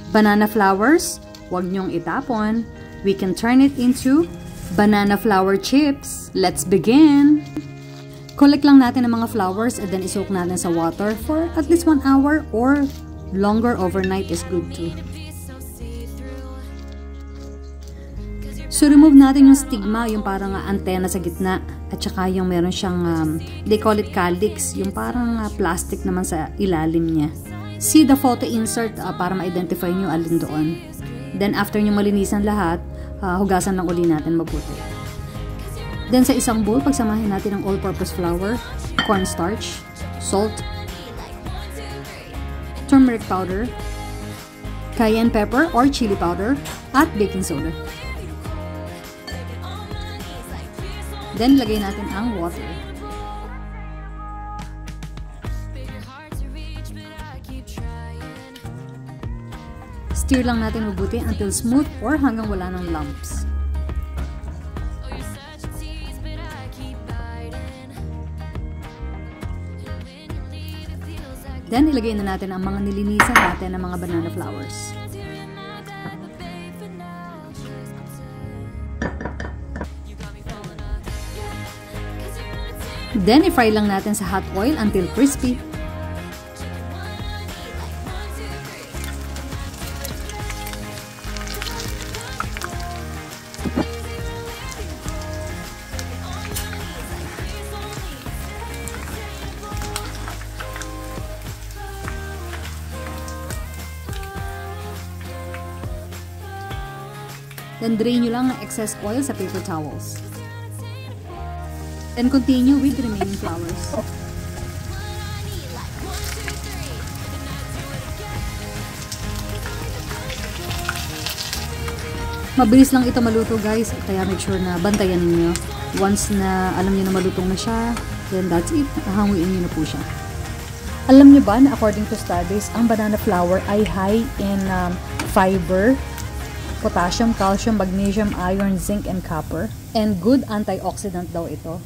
Banana flours, huwag nyong itapon. We can turn it into banana flour chips. Let's begin! Collect lang natin ang mga flours and then isoak natin sa water for at least 1 hour or longer overnight is good too. So, remove natin yung stigma, yung parang antena sa gitna. At saka yung meron siyang, they call it calyx, yung parang plastic naman sa ilalim niya. See the photo insert para ma-identify nyo alin doon. Then, after nyo malinisan lahat, hugasan lang uli natin mabuti. Then, sa isang bowl, pagsamahin natin ang all-purpose flour, cornstarch, salt, turmeric powder, cayenne pepper or chili powder, at baking soda. Then, lagay natin ang water. Stir lang natin mabuti until smooth or hanggang wala ng lumps. Then, ilagay na natin ang mga nilinisan natin ng mga banana flowers. Then, i-fry lang natin sa hot oil until crispy. Then, drain nyo lang ang excess oil sa paper towels. Then, continue with the remaining flowers. Mabilis lang ito maluto guys, kaya make sure na bantayan niyo. Once na alam niyo na malutong na siya, then that's it. Hanguin niyo na po siya. Alam niyo ba na according to studies, ang banana flour ay high in fiber, potassium, calcium, magnesium, iron, zinc, and copper. And good antioxidant daw ito.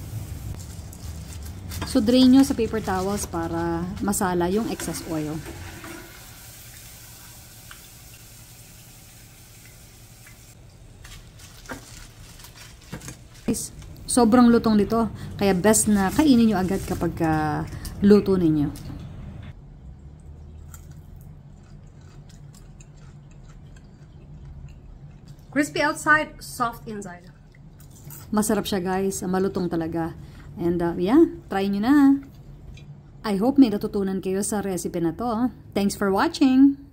So, drain nyo sa paper towels para masala yung excess oil. Sobrang lutong nito, kaya best na kainin nyo agad kapag luto ninyo. Crispy outside, soft inside. Masarap siya guys, malutong talaga. And yeah, try nyo na. I hope may natutunan kayo sa recipe na to. Thanks for watching!